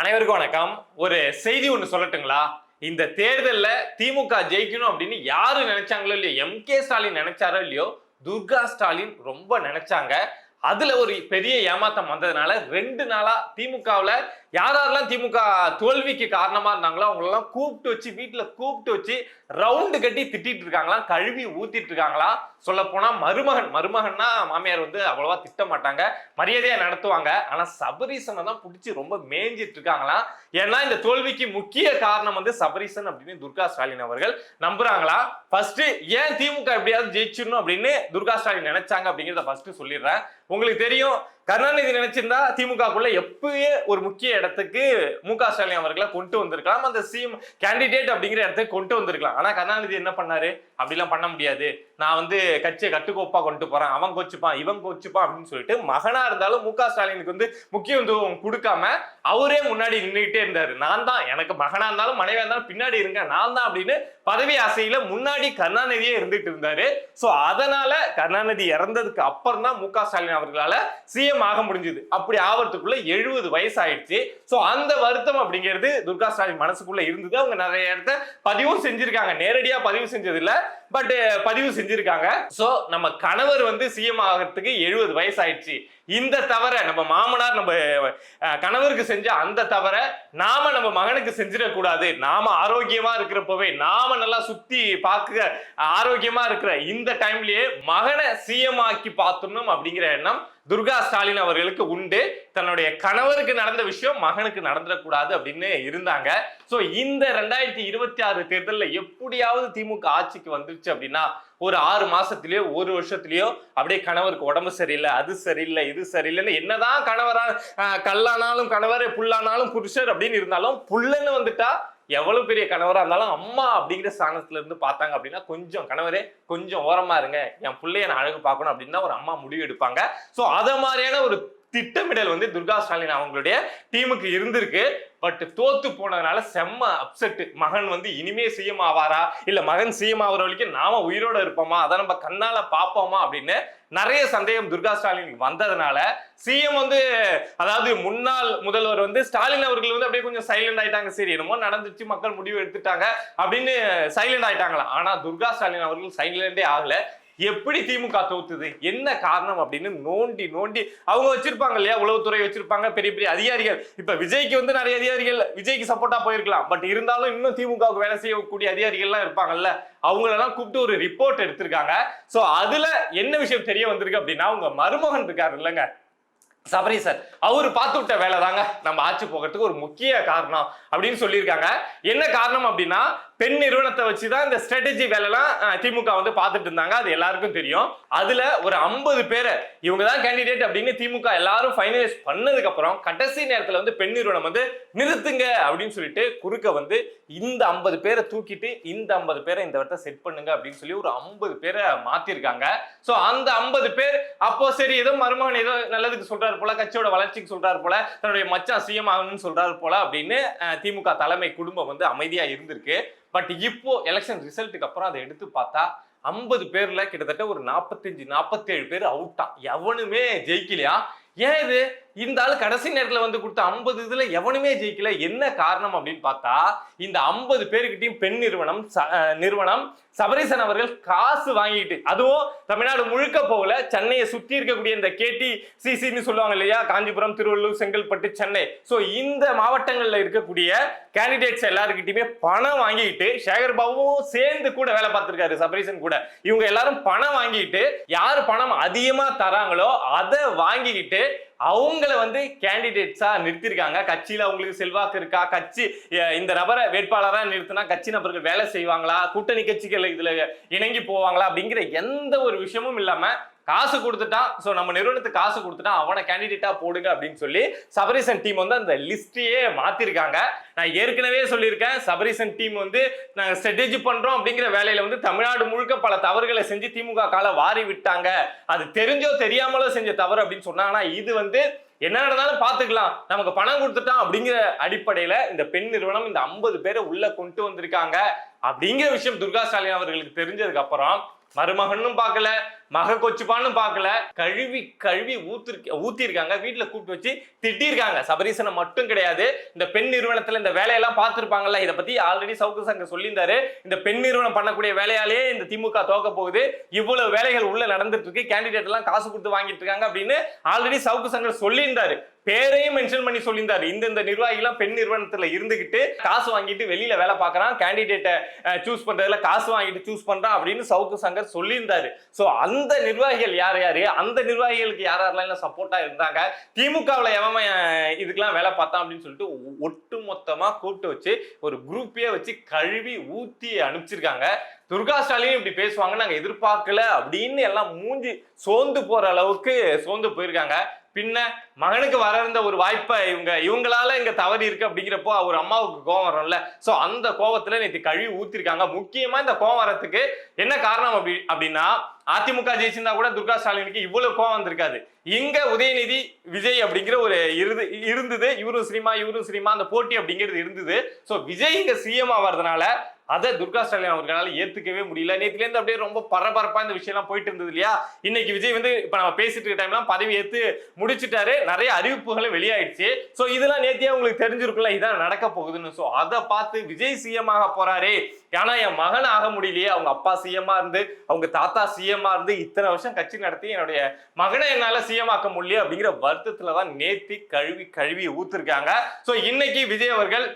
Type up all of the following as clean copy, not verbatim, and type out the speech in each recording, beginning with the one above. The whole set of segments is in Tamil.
அனைவருக்கும் வணக்கம். ஒரு செய்தி ஒண்ணு சொல்லட்டுங்களா? இந்த தேர்தல்ல திமுக ஜெயிக்கணும் அப்படின்னு யாரு நினைச்சாங்களோ இல்லையோ, எம்.கே. ஸ்டாலின் நினைச்சாரோ இல்லையோ, துர்கா ஸ்டாலின் ரொம்ப நினைச்சாங்க. அதுல ஒரு பெரிய ஏமாத்தம் வந்ததுனால 2 நாளா திமுகவுல யாரெல்லாம் திமுக தோல்விக்கு காரணமா இருந்தாங்களோ அவங்களெல்லாம் கூப்பிட்டு வச்சு வீட்டுல கூப்பிட்டு வச்சு ரவுண்டு கட்டி திட்டிட்டு இருக்காங்களாம், கழுவி ஊத்திட்டு இருக்காங்களாம். சொல்ல போனா மருமகன்னா மாமியார் வந்து அவ்வளவா திட்ட மாட்டாங்க, மரியாதையா நடத்துவாங்க. ஆனா சபரீசனை தான் பிடிச்சி ரொம்ப மேய்ஞ்சிட்டு இருக்காங்களாம். ஏன்னா இந்த தோல்விக்கு முக்கிய காரணம் வந்து சபரீசன் அப்படின்னு துர்கா ஸ்டாலின் அவர்கள் நம்புறாங்களா. ஃபர்ஸ்ட் ஏன் திமுக எப்படியாவது ஜெயிச்சிடணும் அப்படின்னு துர்கா ஸ்டாலின் நினைச்சாங்க அப்படிங்கிறத ஃபர்ஸ்ட் சொல்லிடுறேன். உங்களுக்கு தெரியும், கருணாநிதி நினைச்சிருந்தா திமுகக்குள்ள எப்பயே ஒரு முக்கிய இடத்துக்கு மு.க. ஸ்டாலின் அவர்களை கொண்டு வந்திருக்கலாம், அந்த சிஎம் கேண்டிடேட் அப்படிங்கிற இடத்துக்கு கொண்டு வந்திருக்கலாம். ஆனா கருணாநிதி என்ன பண்ணாரு? அப்படிலாம் பண்ண முடியாது, நான் வந்து கட்சியை கட்டுக்கோப்பா கொண்டு போறேன், அவன் கோச்சுப்பான் இவன் கோச்சுப்பான் அப்படின்னு சொல்லிட்டு மகனா இருந்தாலும் மு.க. ஸ்டாலினுக்கு வந்து முக்கியத்துவம் கொடுக்காம அவரே முன்னாடி நின்றுகிட்டே இருந்தாரு. நான் தான், எனக்கு மகனா இருந்தாலும் மனைவியா இருந்தாலும் பின்னாடி இருங்க, நான் தான் அப்படின்னு பதவி ஆசையில முன்னாடி கருணாநிதியே இருந்துட்டு இருந்தாரு. சோ அதனால கருணாநிதி இறந்ததுக்கு அப்புறம் தான் மு.க. ஸ்டாலின் அவர்களால சிஎம் ஆக முடிஞ்சது. அப்படி ஆவறதுக்குள்ள 70 வயசு ஆயிடுச்சு. சோ அந்த வருத்தம் அப்படிங்கிறது துர்கா ஸ்டாலின் மனசுக்குள்ள இருந்தது. அவங்க நிறைய இடத்த பதிவும் செஞ்சிருக்காங்க, நேரடியா பதிவு செஞ்சது இல்ல, பட் பதிவு செஞ்சிருக்காங்க. சோ நம்ம கணவர் வந்து சிஎம் ஆகிறதுக்கு 70 வயசு ஆயிடுச்சு. இந்த தவற நம்ம மாமனார் நம்ம கணவருக்கு செஞ்ச அந்த தவற நாம நம்ம மகனுக்கு செஞ்சிடக்கூடாது. நாம ஆரோக்கியமா இருக்கிறப்பவே, நாம நல்லா சுத்தி பார்க்க ஆரோக்கியமா இருக்கிற இந்த டைம்லயே மகனை சிஎம் ஆக்கி பார்த்துடணும் அப்படிங்கிற எண்ணம் துர்கா ஸ்டாலின் அவர்களுக்கு உண்டு. தன்னுடைய கணவருக்கு நடந்த விஷயம் மகனுக்கு நடந்துடக்கூடாது அப்படின்னு இருந்தாங்க. சோ இந்த 2026 தேர்தலில் எப்படியாவது திமுக ஆட்சிக்கு வந்துருச்சு அப்படின்னா ஒரு 6 மாசத்திலேயோ 1 வருஷத்திலேயோ அப்படியே கணவருக்கு உடம்பு சரியில்லை, அது சரியில்லை, இது சரியில்லைன்னு என்னதான் கணவரா கல்லானாலும் கணவர், புல்லானாலும் புருஷர் அப்படின்னு இருந்தாலும் புள்ளன்னு வந்துட்டா எவ்வளவு பெரிய கணவரா இருந்தாலும் அம்மா அப்படிங்கிற ஸ்தானத்துல இருந்து பார்த்தாங்க அப்படின்னா கொஞ்சம் கணவரே கொஞ்சம் ஓரமா இருங்க, என் பிள்ளைய நான் அழகு பார்க்கணும் அப்படின்னா ஒரு அம்மா முடிவு எடுப்பாங்க. சோ அத மாதிரியான ஒரு திட்டமிடல் வந்து துர்கா ஸ்டாலின் அவங்களுடைய டீமுக்கு இருந்திருக்கு. பட் தோத்து போனதுனால செம்ம அப்செட். மகன் வந்து இனிமே சிஎம் ஆவாரா, இல்ல மகன் சிஎம் ஆகிற வரைக்கும் நாம உயிரோட இருப்போமா, அதை நம்ம கண்ணால பாப்போமா அப்படின்னு நிறைய சந்தேகம் துர்கா ஸ்டாலின் வந்ததுனால சிஎம் வந்து, அதாவது முன்னாள் முதல்வர் வந்து ஸ்டாலின் அவர்கள் வந்து அப்படியே கொஞ்சம் சைலண்ட் ஆயிட்டாங்க. சரி என்னமோ நடந்துச்சு, மக்கள் முடிவு எடுத்துட்டாங்க அப்படின்னு சைலண்ட் ஆயிட்டாங்களா. ஆனா துர்கா ஸ்டாலின் அவர்கள் சைலண்டே ஆகல. எப்படி திமுக தோத்துது, என்ன காரணம் அப்படின்னு நோண்டி நோண்டி அவங்க வச்சிருப்பாங்க இல்லையா, உளவுத்துறை வச்சிருப்பாங்க, பெரிய பெரிய அதிகாரிகள். இப்ப விஜய்க்கு வந்து நிறைய அதிகாரிகள் விஜய்க்கு சப்போர்ட்டா போயிருக்கலாம், பட் இருந்தாலும் இன்னும் திமுகவுக்கு வேலை செய்யக்கூடிய அதிகாரிகள்லாம் இருப்பாங்கல்ல, அவங்களெல்லாம் கூப்பிட்டு ஒரு ரிப்போர்ட் எடுத்திருக்காங்க. சோ அதுல என்ன விஷயம் தெரிய வந்திருக்கு அப்படின்னா, உங்க மருமகன் இருக்காரு இல்லைங்க சபரீசன், அவரு பார்த்து விட்ட வேலை தாங்க நம்ம ஆட்சி போகிறதுக்கு ஒரு முக்கிய காரணம் அப்படின்னு சொல்லியிருக்காங்க. என்ன காரணம் அப்படின்னா, பெண் நிறுவனத்தை வச்சுதான் இந்த ஸ்ட்ராட்டஜி வேலைலாம் திமுக வந்து பார்த்துட்டு இருந்தாங்க, அது எல்லாருக்கும் தெரியும். அதுல ஒரு 50 பேரை இவங்க தான் கேண்டிடேட் அப்படின்னு திமுக எல்லாரும் ஃபைனலைஸ் பண்ணதுக்கு அப்புறம் கடைசி நேரத்துல வந்து பெண் நிறுவனம் வந்து நிறுத்துங்க அப்படின்னு சொல்லிட்டு குறுக்க வந்து இந்த 50 பேரை தூக்கிட்டு இந்த 50 பேரை இந்த இடத்த செட் பண்ணுங்க அப்படின்னு சொல்லி ஒரு 50 பேரை மாத்திருக்காங்க. சோ அந்த 50 பேர் அப்போ சரி ஏதோ மருமகன் ஏதோ நல்லதுக்கு சொல்றாரு போல, கட்சியோட வளர்ச்சிக்கு சொல்றாரு போல, தன்னுடைய மச்சான் சிஎம் ஆகணும்னு சொல்றாரு போல அப்படின்னு திமுக தலைமை குடும்பம் வந்து அமைதியா இருந்திருக்கு. பட் இப்போ எலெக்ஷன் ரிசல்ட்டுக்கு அப்புறம் அதை எடுத்து பார்த்தா 50 பேர்ல கிட்டத்தட்ட ஒரு 45-47 பேர் அவுட்டா, எவனுமே ஜெயிக்கலையா. ஏன் இது? இந்த ஆளு கடைசி நேரத்துல வந்து கொடுத்த 50 இதுல எவனுமே ஜெயிக்கல. என்ன காரணம் அப்படின்னு பார்த்தா, இந்த 50 பேருக்கிட்டையும் பெண் நிறுவனம் சபரீசன் அவர்கள் காசு வாங்கிட்டு, அதுவும் தமிழ்நாடு முழுக்க போகல, சென்னையை சுற்றி இருக்கக்கூடிய இந்த KTCCன்னு சொல்லுவாங்க இல்லையா, காஞ்சிபுரம், திருவள்ளூர், செங்கல்பட்டு, சென்னை, சோ இந்த மாவட்டங்கள்ல இருக்கக்கூடிய கேண்டிடேட்ஸ் எல்லாருக்கிட்டையுமே பணம் வாங்கிட்டு, சேகர் பாபுவும் சேர்ந்து கூட வேலை பார்த்திருக்காரு சபரீசன் கூட, இவங்க எல்லாரும் பணம் வாங்கிட்டு யாரு பணம் அதிகமா தராங்களோ அதை வாங்கிக்கிட்டு அவங்கள வந்து கேண்டிடேட்ஸா நிறுத்திருக்காங்க. கட்சியில அவங்களுக்கு செல்வாக்கு இருக்கா, கட்சி இந்த நபரை வேட்பாளரா நிறுத்தினா கட்சி நபர்கள் வேலை செய்வாங்களா, கூட்டணி கட்சிகள் இதுல இணங்கி போவாங்களா அப்படிங்கிற எந்த ஒரு விஷயமும் இல்லாம காசு கொடுத்துட்டான், சோ நம்ம நிறுவனத்துக்கு காசு கொடுத்துட்டான், அவனை கேண்டிடேட்டா போடுங்க அப்படின்னு சொல்லி சபரீசன் டீம் வந்து அந்த லிஸ்டையே மாத்திருக்காங்க. நான் ஏற்கனவே சொல்லியிருக்கேன், சபரீசன் டீம் வந்து நாங்க ஸ்ட்ராட்டஜி பண்றோம் அப்படிங்கிற வேலையில வந்து தமிழ்நாடு முழுக்க பல தவறுகளை செஞ்சு திமுக கால வாரி விட்டாங்க, அது தெரிஞ்சோ தெரியாமலோ செஞ்ச தவறு அப்படின்னு சொன்னாங்க. ஆனா இது வந்து என்ன நடந்தாலும் பாத்துக்கலாம், நமக்கு பணம் கொடுத்துட்டான் அப்படிங்கிற அடிப்படையில இந்த பெண் நிறுவனம் இந்த 50 பேரை உள்ள கொண்டு வந்திருக்காங்க அப்படிங்கிற விஷயம் துர்கா ஸ்டாலின் அவர்களுக்கு தெரிஞ்சதுக்கு அப்புறம் மருமகனும் பார்க்கல, மக கொச்சுப்பான்னு பார்க்கல, கழுவி கழுவி ஊத்திருக்காங்க. வீட்டுல கூப்பிட்டு வச்சு திட்டிருக்காங்க. சபரீசனை மட்டும் கிடையாது, இந்த பெண் நிறுவனத்துல இந்த வேலையெல்லாம் பார்த்திருப்பாங்கல்ல. இதை பத்தி ஆல்ரெடி சவுக்கு சங்கர் சொல்லியிருந்தாரு. இந்த பெண் நிறுவனம் பண்ணக்கூடிய வேலையாலே இந்த திமுக தோக்க போகுது, இவ்வளவு வேலைகள் உள்ள நடந்துட்டு இருக்கு, கேண்டிடேட் எல்லாம் காசு கொடுத்து வாங்கிட்டு இருக்காங்க அப்படின்னு ஆல்ரெடி சவுக்கு சங்கர் சொல்லியிருந்தாரு. பேரையும் மென்ஷன் பண்ணி சொல்லியிருந்தாரு. இந்த நிர்வாகிகள் பெண் நிறுவனத்துல இருந்துகிட்டு காசு வாங்கிட்டு வெளியில வேலை பார்க்கறான், கேண்டிடேட்டை சூஸ் பண்றதுல காசு வாங்கிட்டு சூஸ் பண்றான் அப்படின்னு சவுக்கு சங்கர் சொல்லியிருந்தாரு. சோ அந்த நிர்வாகிகள் யார் யாரு, அந்த நிர்வாகிகளுக்கு யாரெல்லாம் சப்போர்ட்டா இருந்தாங்க, திமுகவுல எவன் இதுக்கெல்லாம் வேலை பார்த்தான் அப்படின்னு சொல்லிட்டு ஒட்டு மொத்தமா கூப்பிட்டு வச்சு ஒரு குரூப்பே வச்சு கழுவி ஊத்தி அனுப்பிச்சிருக்காங்க. துர்கா ஸ்டாலின் இப்படி பேசுவாங்க நாங்க எதிர்பார்க்கல அப்படின்னு எல்லாம் மூஞ்சி சோர்ந்து போற அளவுக்கு சோர்ந்து போயிருக்காங்க. பின்ன மகனுக்கு வர இருந்த ஒரு வாய்ப்பை இவங்களால இங்க தவறி இருக்கு அப்படிங்கிறப்போ ஒரு அம்மாவுக்கு கோவம் வரும்ல. சோ அந்த கோவத்துல நேற்று கழுவி ஊத்திருக்காங்க. முக்கியமா இந்த கோவம் வரத்துக்கு என்ன காரணம் அப்படின்னா, அதிமுக ஜெயிச்சிருந்தா கூட துர்கா ஸ்டாலினுக்கு இவ்வளவு கோவம் வந்திருக்காது. இங்க உதயநிதி விஜய் அப்படிங்கிற ஒரு இருந்தது, இவரும் சினிமா அந்த போட்டி அப்படிங்கிறது இருந்தது. சோ விஜய் இங்க சிஎம் ஆவறதுனால அதை துர்கா ஸ்டாலின் அவர்களால ஏத்துக்கவே முடியல. நேற்றுல இருந்து அப்படியே ரொம்ப பரபரப்பா இந்த விஷயம் எல்லாம் போயிட்டு இருந்தது இல்லையா. இன்னைக்கு விஜய் வந்து இப்ப நம்ம பேசிட்டு இருக்க டைம்லாம் பதவி ஏத்து முடிச்சுட்டாரு, நிறைய அறிவிப்புகளும் வெளியாயிடுச்சு. சோ இதெல்லாம் நேத்தியே உங்களுக்கு தெரிஞ்சிருக்குல்ல, இதான் நடக்க போகுதுன்னு. சோ அதை பார்த்து விஜய் சிஎம் ஆக போறாரு, ஆனா என் மகன் ஆக முடியலையே, அவங்க அப்பா சிஎம்மா இருந்து அவங்க தாத்தா சிஎம்மா இருந்து இத்தனை வருஷம் கட்சி நடத்தி என்னுடைய மகனை என்னால சிஎம் ஆக்க முடியல அப்படிங்கிற வருத்தத்துலதான் நேத்தி கழுவி ஊத்திருக்காங்க. சோ இன்னைக்கு விஜய் அவர்கள்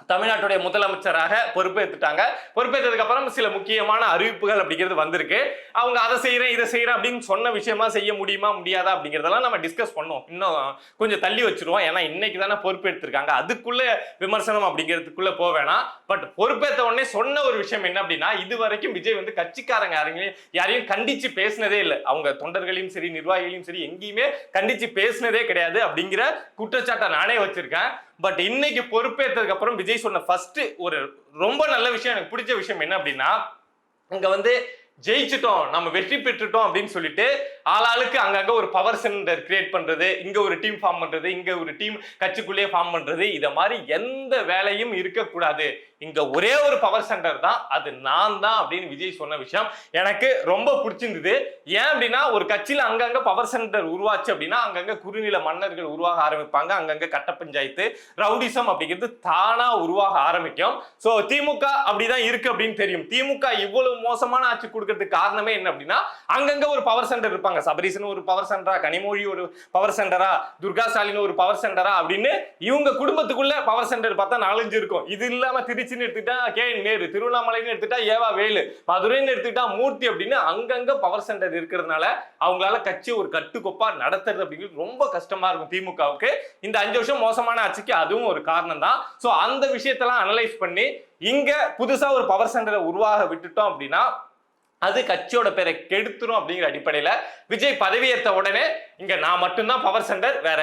தமிழ்நாட்டுடைய முதலமைச்சராக பொறுப்பேற்றுட்டாங்க. பொறுப்பேற்றதுக்கு அப்புறம் சில முக்கியமான அறிவிப்புகள் அப்படிங்கிறது வந்திருக்கு. அவங்க அதை செய்யறேன் இதை செய்யறேன் அப்படின்னு சொன்ன விஷயமா செய்ய முடியுமா முடியாதா அப்படிங்கிறதெல்லாம் நம்ம டிஸ்கஸ் பண்ணோம். இன்னும் கொஞ்சம் தள்ளி வச்சிருவோம். ஏன்னா இன்னைக்கு தானே பொறுப்பேற்றிருக்காங்க, அதுக்குள்ள விமர்சனம் அப்படிங்கிறதுக்குள்ள போக வேணாம். பட் பொறுப்பேற்ற உடனே சொன்ன ஒரு விஷயம் என்ன அப்படின்னா, இது வரைக்கும் விஜய் வந்து கட்சிக்காரங்க யாரையும் கண்டிச்சு பேசினதே இல்லை. அவங்க தொண்டர்களையும் சரி நிர்வாகிகளையும் சரி எங்கேயுமே கண்டிச்சு பேசினதே கிடையாது அப்படிங்கிற குற்றச்சாட்டை நானே வச்சிருக்கேன். பட் இன்னைக்கு பொறுப்பேற்றதுக்கு அப்புறம் விஜய் சொன்ன ஃபர்ஸ்ட் ஒரு ரொம்ப நல்ல விஷயம், எனக்கு பிடிச்ச விஷயம் என்ன அப்படின்னா, இங்க வந்து ஜெயிச்சிட்டோம் நம்ம வெற்றி பெற்றுட்டோம் அப்படின்னு சொல்லிட்டு ஆளாளுக்கு அங்கங்க ஒரு பவர் சென்டர் கிரியேட் பண்றது, இங்க ஒரு டீம் ஃபார்ம் பண்றது, இங்க ஒரு டீம் கட்சிக்குள்ளேயே ஃபார்ம் பண்றது, இத மாதிரி எந்த வேலையும் இருக்கக்கூடாது, இங்க ஒரே ஒரு பவர் சென்டர் தான், அது நான் தான் அப்படின்னு விஜய் சொன்ன விஷயம் எனக்கு ரொம்ப பிடிச்சிருந்தது. ஏன் அப்படின்னா ஒரு கட்சியில அங்கங்க பவர் சென்டர் உருவாச்சு அப்படின்னா அங்கங்க குறுநில மன்னர்கள் உருவாக ஆரம்பிப்பாங்க, அங்கங்க கட்ட பஞ்சாயத்து ரவுடிசம் அப்படிங்கிறது தானா உருவாக ஆரம்பிக்கும். சோ திமுக அப்படிதான் இருக்கு அப்படின்னு தெரியும். திமுக இவ்வளவு மோசமான ஆட்சி கொடுக்கறதுக்கு காரணமே என்ன அப்படின்னா, அங்கங்க ஒரு பவர் சென்டர் இருப்பாங்க. சபரீசன் ஒரு பவர் சென்டரா, கனிமொழி ஒரு பவர் சென்டரா, துர்கா ஸ்டாலின் ஒரு பவர் சென்டரா அப்படின்னு இவங்க குடும்பத்துக்குள்ள பவர் சென்டர் பார்த்தா 4-5 இருக்கும். இது இல்லாம திருச்சின்னு எடுத்துட்டா கே நேரு, திருவண்ணாமலைன்னு எடுத்துட்டா ஏவா வேலு, மதுரைன்னு எடுத்துட்டா மூர்த்தி அப்படின்னு அங்கங்க பவர் சென்டர் இருக்கிறதுனால அவங்களால கட்சி ஒரு கட்டுக்கோப்பா நடத்துறது அப்படிங்கிறது ரொம்ப கஷ்டமா இருக்கும் திமுகவுக்கு. இந்த 5 வருஷம் மோசமான ஆட்சிக்கு அதுவும் ஒரு காரணம் தான். சோ அந்த விஷயத்தெல்லாம் அனலைஸ் பண்ணி இங்க புதுசா ஒரு பவர் சென்டரை உருவாக விட்டுட்டோம் அப்படின்னா அது கட்சியோட பேரை கெடுத்துரும் அப்படிங்கிற அடிப்படையில விஜய் பதவியேற்ற உடனே இங்க நான் மட்டும்தான் பவர் சென்டர், வேற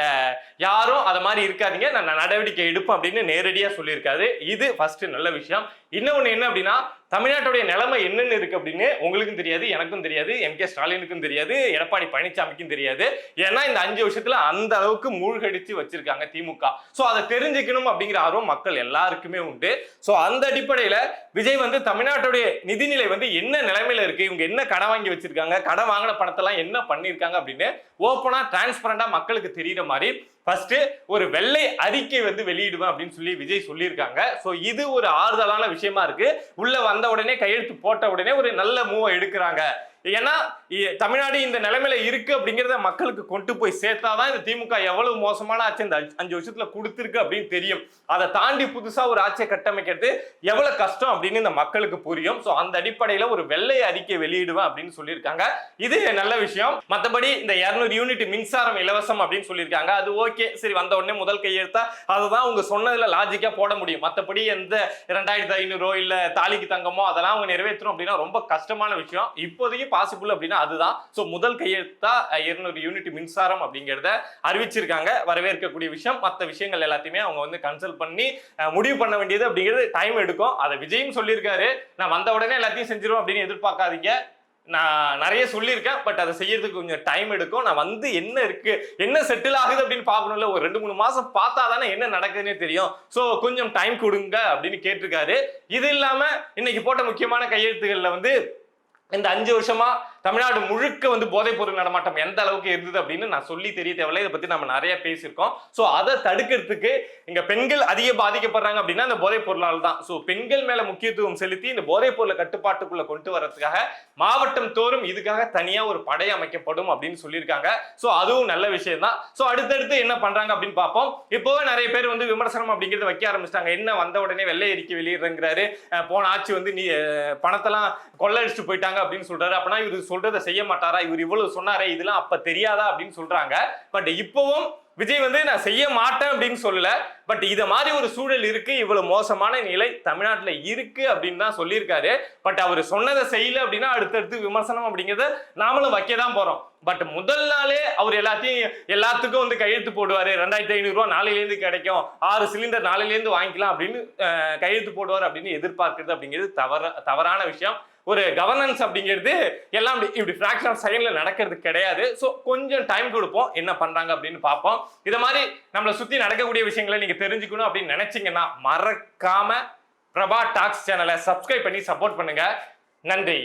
யாரும் அத மாதிரி இருக்காதீங்க, நான் நடவடிக்கை எடுப்பேன் அப்படின்னு நேரடியா சொல்லியிருக்காரு. இது ஃபர்ஸ்ட் நல்ல விஷயம். இன்னொன்னு என்ன அப்படின்னா, தமிழ்நாட்டுடைய நிலைமை என்னன்னு இருக்கு அப்படின்னு உங்களுக்கும் தெரியாது, எனக்கும் தெரியாது, எம்.கே. ஸ்டாலினுக்கும் தெரியாது, எடப்பாடி பழனிசாமிக்கும் தெரியாது. ஏன்னா இந்த 5 வருஷத்துல அந்த அளவுக்கு மூழ்கடிச்சு வச்சிருக்காங்க திமுக. சோ அதை தெரிஞ்சுக்கணும் அப்படிங்கிற ஆர்வம் மக்கள் எல்லாருக்குமே உண்டு. சோ அந்த அடிப்படையில விஜய் வந்து தமிழ்நாட்டுடைய நிதிநிலை வந்து என்ன நிலைமையில இருக்கு, இவங்க என்ன கடன் வாங்கி வச்சிருக்காங்க, கடன் வாங்கின பணத்தெல்லாம் என்ன பண்ணிருக்காங்க அப்படின்னு ஓப்பனா டிரான்ஸ்பரண்டா மக்களுக்கு தெரியுற மாதிரி ஃபர்ஸ்ட் ஒரு வெள்ளை அறிக்கை வந்து வெளியிடுவேன் அப்படின்னு சொல்லி விஜய் சொல்லியிருக்காங்க. சோ இது ஒரு ஆறுதலான விஷயமா இருக்கு. உள்ள வந்த உடனே கையெழுத்து போட்ட உடனே ஒரு நல்ல மூவ் எடுக்கிறாங்க. ஏன்னா தமிழ்நாடு இந்த நிலைமையில இருக்கு அப்படிங்கிறத மக்களுக்கு கொண்டு போய் சேர்த்தாதான் இந்த திமுக எவ்வளவு மோசமான ஆட்சி இந்த 5 வருஷத்துல கொடுத்துருக்கு அப்படின்னு தெரியும். அதை தாண்டி புதுசா ஒரு ஆட்சியை கட்டமைக்கிறது எவ்வளவு கஷ்டம் அப்படின்னு இந்த மக்களுக்கு புரியும். சோ அந்த அடிப்படையில ஒரு வெள்ளை அறிக்கை வெளியிடுவேன் அப்படின்னு சொல்லியிருக்காங்க. இது நல்ல விஷயம். மற்றபடி இந்த 200 யூனிட் மின்சாரம் இலவசம் அப்படின்னு சொல்லியிருக்காங்க, அது ஓகே, சரி, வந்த உடனே முதல் கையெழுத்தா அதுதான் அவங்க சொன்னதுல லாஜிக்கா போட முடியும். மற்றபடி எந்த 2500 இல்ல தாலிக்கு தங்கமோ அதெல்லாம் அவங்க நிறைவேற்றணும் அப்படின்னா ரொம்ப கஷ்டமான விஷயம். இப்போதைக்கு பாசிபிள் அப்படின்னா அதுதான். சோ முதல் கையெழுத்தா 200 யூனிட் மின்சாரம் அப்படிங்கறத அறிவிச்சிருக்காங்க, வரவேற்கக்கூடிய விஷயம். மற்ற விஷயங்கள் எல்லாத்தையுமே அவங்க வந்து கன்சல்ட் பண்ணி முடிவு பண்ண வேண்டியது அப்படிங்கிறது டைம் எடுக்கும். அதை விஜயும் சொல்லியிருக்காரு, நான் வந்த உடனே எல்லாத்தையும் செஞ்சிருவோம் அப்படின்னு எதிர்பார்க்காதீங்க, நான் நிறைய சொல்லியிருக்கேன், பட் அதை செய்யறதுக்கு கொஞ்சம் டைம் எடுக்கும். நான் வந்து என்ன இருக்கு என்ன செட்டில் ஆகுது அப்படின்னு பார்க்கணும்ல, ஒரு 2-3 மாசம் பார்த்தா தானே என்ன நடக்குதுன்னே தெரியும். சோ கொஞ்சம் டைம் கொடுங்க அப்படின்னு கேட்டிருக்காரு. இது இல்லாம இன்னைக்கு போட்ட முக்கியமான கையெழுத்துகள்ல வந்து இந்த 5 வருஷமா தமிழ்நாடு முழுக்க வந்து போதைப் பொருள் நடமாட்டம் எந்த அளவுக்கு இருந்தது அப்படின்னு நான் சொல்லி தெரிய தேவையில்லை. இதை பத்தி நம்ம நிறைய பேசியிருக்கோம். ஸோ அதை தடுக்கிறதுக்கு இங்க பெண்கள் அதிக பாதிக்கப்படுறாங்க அப்படின்னா இந்த போதைப் பொருளால் தான். ஸோ பெண்கள் மேல முக்கியத்துவம் செலுத்தி இந்த போதைப் பொருளை கட்டுப்பாட்டுக்குள்ள கொண்டு வரதுக்காக மாவட்டம் தோறும் இதுக்காக தனியா ஒரு படை அமைக்கப்படும் அப்படின்னு சொல்லியிருக்காங்க. ஸோ அதுவும் நல்ல விஷயம் தான். ஸோ அடுத்தடுத்து என்ன பண்றாங்க அப்படின்னு பார்ப்போம். இப்போவே நிறைய பேர் வந்து விமர்சனம் அப்படிங்கிறத வைக்க ஆரம்பிச்சிட்டாங்க. என்ன வந்த உடனே வெள்ளை அறிக்கை வெளியிடுறாரு, போன ஆட்சி வந்து நீ பணத்தெல்லாம் கொள்ளடிச்சுட்டு போயிட்டாங்க அப்படின்னு சொல்றாரு. அப்படின்னா இவரு சொல்றதை செய்ய மாட்டாரா, இவர் இவ்வளவு சொன்னாரே இதெல்லாம் அப்ப தெரியாதா அப்படின்னு சொல்றாங்க. பட் இப்பவும் விஜய் வந்து நான் செய்ய மாட்டேன் அப்படின்னு சொல்லல. பட் இத மாதிரி ஒரு சூழல் இருக்கு, இவ்வளவு மோசமான நிலை தமிழ்நாட்டுல இருக்கு அப்படின்னு தான் சொல்லியிருக்காரு. பட் அவர் சொன்னதை செய்யல அப்படின்னா அடுத்தடுத்து விமர்சனம் அப்படிங்கறத நாமளும் வைக்கதான் போறோம். பட் முதல் நாளே அவர் எல்லாத்துக்கும் வந்து கையெழுத்து போடுவாரு. 2500 ரூபாய் நாளையில இருந்து கிடைக்கும், 6 சிலிண்டர் நாளையில இருந்து வாங்கிக்கலாம் அப்படின்னு கையெழுத்து போடுவார் அப்படின்னு எதிர்பார்க்கிறது அப்படிங்கிறது தவறான விஷயம். ஒரு கவர்னன்ஸ் அப்படிங்கிறது எல்லாம் இப்படி ஃபிராக்ஷன் ஆஃப் செகண்ட்ல நடக்கிறது கிடையாது. ஸோ கொஞ்சம் டைம் கொடுப்போம், என்ன பண்றாங்க அப்படின்னு பார்ப்போம். இதை மாதிரி நம்மளை சுத்தி நடக்கக்கூடிய விஷயங்களை நீங்க தெரிஞ்சுக்கணும் அப்படின்னு நினைச்சீங்கன்னா மறக்காம பிரபா டாக்ஸ் சேனலை சப்ஸ்கிரைப் பண்ணி சப்போர்ட் பண்ணுங்க. நன்றி.